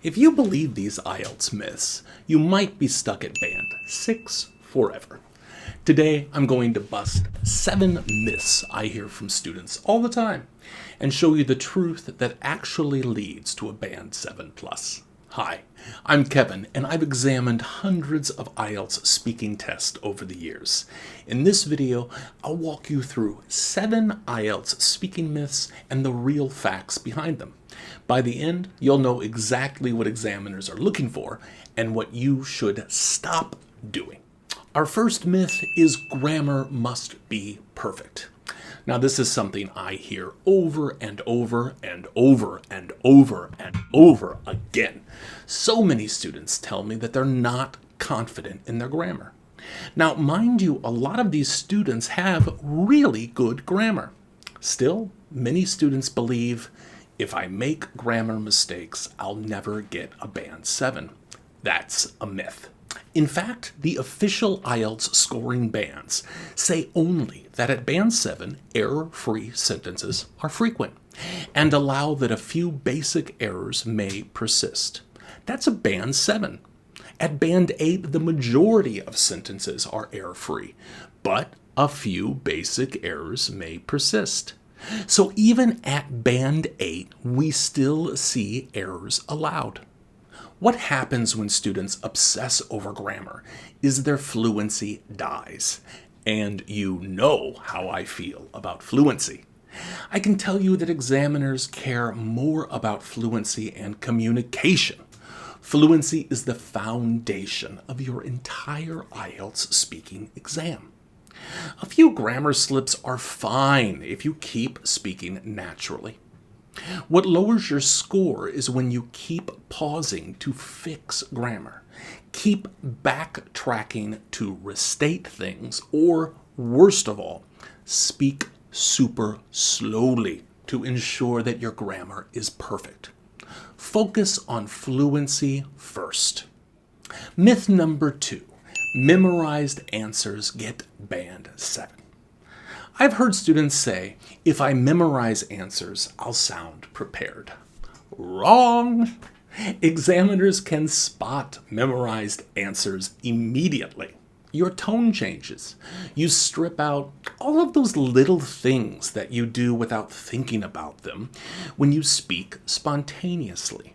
If you believe these IELTS myths, you might be stuck at band 6 forever. Today, I'm going to bust 7 myths I hear from students all the time and show you the truth that actually leads to a band 7 plus. Hi, I'm Kevin, and I've examined hundreds of IELTS speaking tests over the years. In this video, I'll walk you through 7 IELTS speaking myths and the real facts behind them. By the end, you'll know exactly what examiners are looking for and what you should stop doing. Our first myth is grammar must be perfect. Now, this is something I hear over and over and over and over and over again. So many students tell me that they're not confident in their grammar. Now, mind you, a lot of these students have really good grammar. Still, many students believe if I make grammar mistakes, I'll never get a band 7. That's a myth. In fact, the official IELTS scoring bands say only that at band 7, error-free sentences are frequent and allow that a few basic errors may persist. That's a band 7. At band 8, the majority of sentences are error-free, but a few basic errors may persist. So even at band 8, we still see errors allowed. What happens when students obsess over grammar is their fluency dies. And you know how I feel about fluency. I can tell you that examiners care more about fluency and communication. Fluency is the foundation of your entire IELTS speaking exam. A few grammar slips are fine if you keep speaking naturally. What lowers your score is when you keep pausing to fix grammar, keep backtracking to restate things, or worst of all, speak super slowly to ensure that your grammar is perfect. Focus on fluency first. Myth number 2. Memorized answers get band 7. I've heard students say, if I memorize answers, I'll sound prepared. Wrong! Examiners can spot memorized answers immediately. Your tone changes. You strip out all of those little things that you do without thinking about them when you speak spontaneously.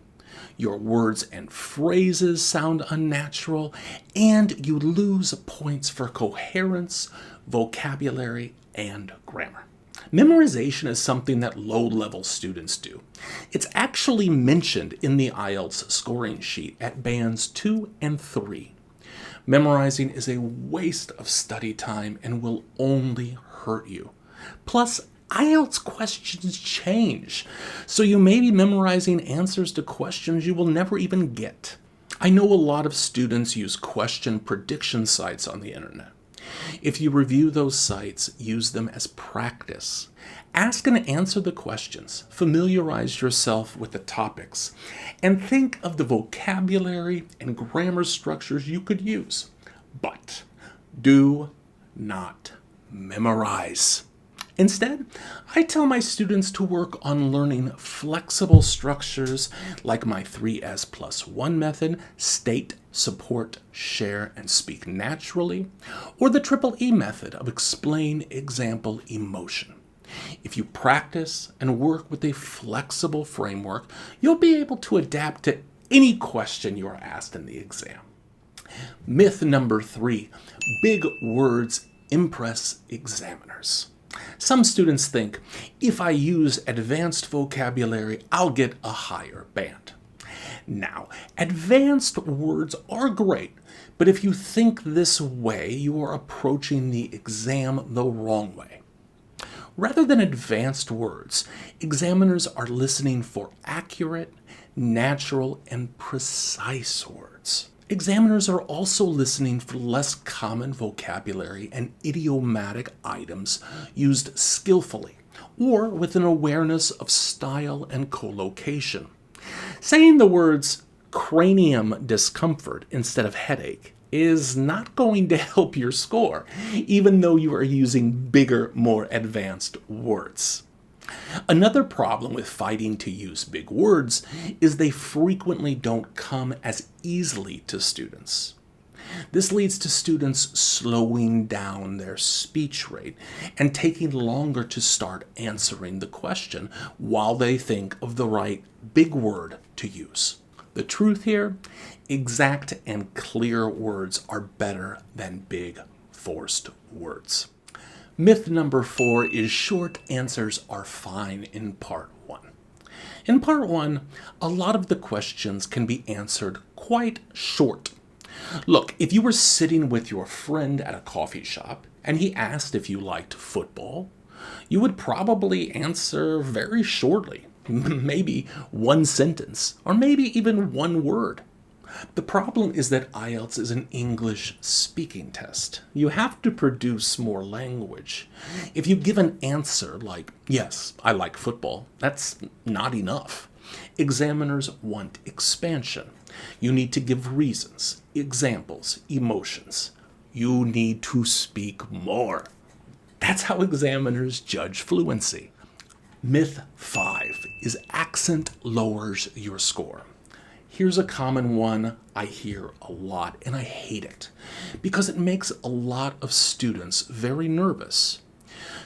Your words and phrases sound unnatural, and you lose points for coherence, vocabulary, and grammar. Memorization is something that low-level students do. It's actually mentioned in the IELTS scoring sheet at bands 2 and 3. Memorizing is a waste of study time and will only hurt you. Plus, IELTS questions change, so you may be memorizing answers to questions you will never even get. I know a lot of students use question prediction sites on the internet. If you review those sites, use them as practice. Ask and answer the questions, familiarize yourself with the topics, and think of the vocabulary and grammar structures you could use. But do not memorize. Instead, I tell my students to work on learning flexible structures like my 3S+1 method, state, support, share, and speak naturally, or the triple E method of explain, example, emotion. If you practice and work with a flexible framework, you'll be able to adapt to any question you are asked in the exam. Myth number 3, big words impress examiners. Some students think, if I use advanced vocabulary, I'll get a higher band. Now, advanced words are great, but if you think this way, you are approaching the exam the wrong way. Rather than advanced words, examiners are listening for accurate, natural, and precise words. Examiners are also listening for less common vocabulary and idiomatic items used skillfully or with an awareness of style and collocation. Saying the words cranium discomfort instead of headache is not going to help your score, even though you are using bigger, more advanced words. Another problem with fighting to use big words is they frequently don't come as easily to students. This leads to students slowing down their speech rate and taking longer to start answering the question while they think of the right big word to use. The truth here, exact and clear words are better than big forced words. Myth number 4 is short answers are fine in part 1. In part 1, a lot of the questions can be answered quite short. Look, if you were sitting with your friend at a coffee shop and he asked if you liked football, you would probably answer very shortly, maybe one sentence, or maybe even one word. The problem is that IELTS is an English speaking test. You have to produce more language. If you give an answer like, yes, I like football, that's not enough. Examiners want expansion. You need to give reasons, examples, emotions. You need to speak more. That's how examiners judge fluency. Myth 5 is accent lowers your score. Here's a common one I hear a lot, and I hate it because it makes a lot of students very nervous.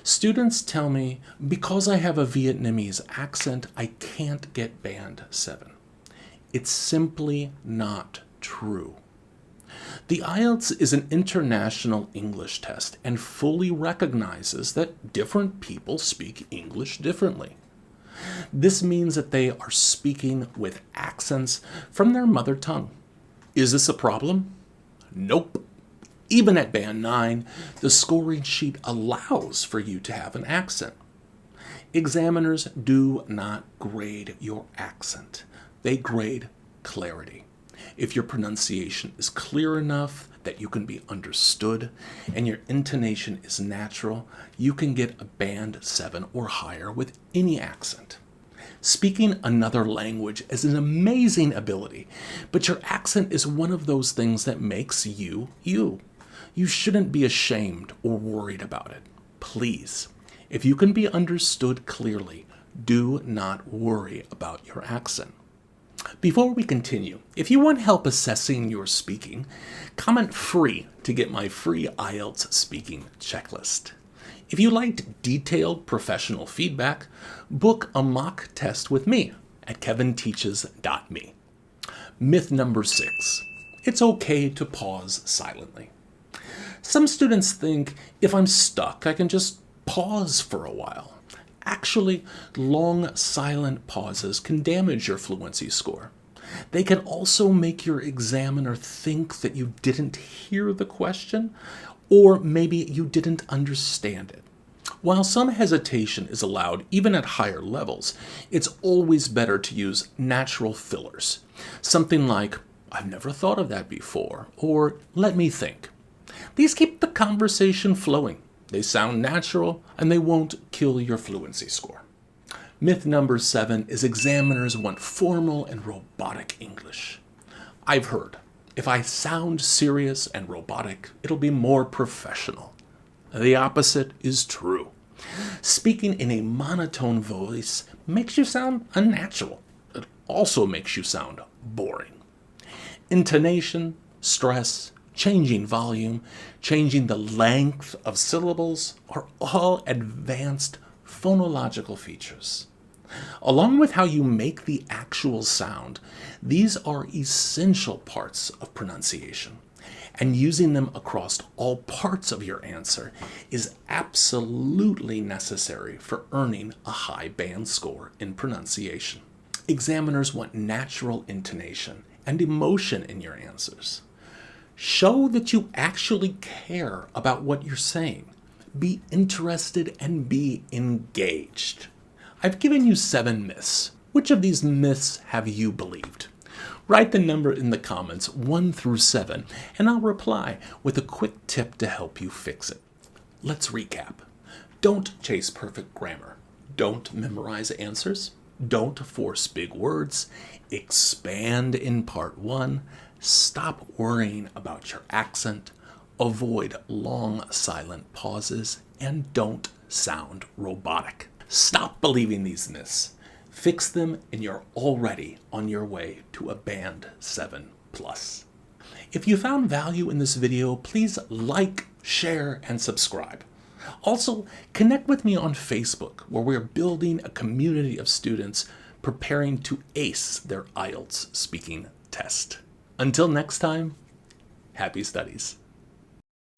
Students tell me, because I have a Vietnamese accent, I can't get band 7. It's simply not true. The IELTS is an international English test and fully recognizes that different people speak English differently. This means that they are speaking with accents from their mother tongue. Is this a problem? Nope. Even at band 9, the scoring sheet allows for you to have an accent. Examiners do not grade your accent. They grade clarity. If your pronunciation is clear enough that you can be understood and your intonation is natural, you can get a band 7 or higher with any accent. Speaking another language is an amazing ability, but your accent is one of those things that makes you, you. You shouldn't be ashamed or worried about it. Please, if you can be understood clearly, do not worry about your accent. Before we continue, if you want help assessing your speaking, comment free to get my free IELTS speaking checklist. If you liked detailed professional feedback, book a mock test with me at kevinteaches.me. Myth number 6. It's okay to pause silently. Some students think if I'm stuck, I can just pause for a while. Actually, long silent pauses can damage your fluency score. They can also make your examiner think that you didn't hear the question, or maybe you didn't understand it. While some hesitation is allowed even at higher levels, it's always better to use natural fillers. Something like, I've never thought of that before, or let me think. These keep the conversation flowing. They sound natural, and they won't kill your fluency score. Myth number 7 is examiners want formal and robotic English. I've heard, if I sound serious and robotic, it'll be more professional. The opposite is true. Speaking in a monotone voice makes you sound unnatural. It also makes you sound boring. Intonation, stress, changing volume, changing the length of syllables are all advanced phonological features. Along with how you make the actual sound, these are essential parts of pronunciation, and using them across all parts of your answer is absolutely necessary for earning a high band score in pronunciation. Examiners want natural intonation and emotion in your answers. Show that you actually care about what you're saying. Be interested and be engaged. I've given you 7 myths. Which of these myths have you believed? Write the number in the comments 1 through 7, and I'll reply with a quick tip to help you fix it. Let's recap. Don't chase perfect grammar. Don't memorize answers. Don't force big words. Expand in part 1. Stop worrying about your accent, avoid long silent pauses, and don't sound robotic. Stop believing these myths. Fix them and you're already on your way to a Band 7 Plus. If you found value in this video, please like, share, and subscribe. Also, connect with me on Facebook, where we're building a community of students preparing to ace their IELTS speaking test. Until next time, happy studies.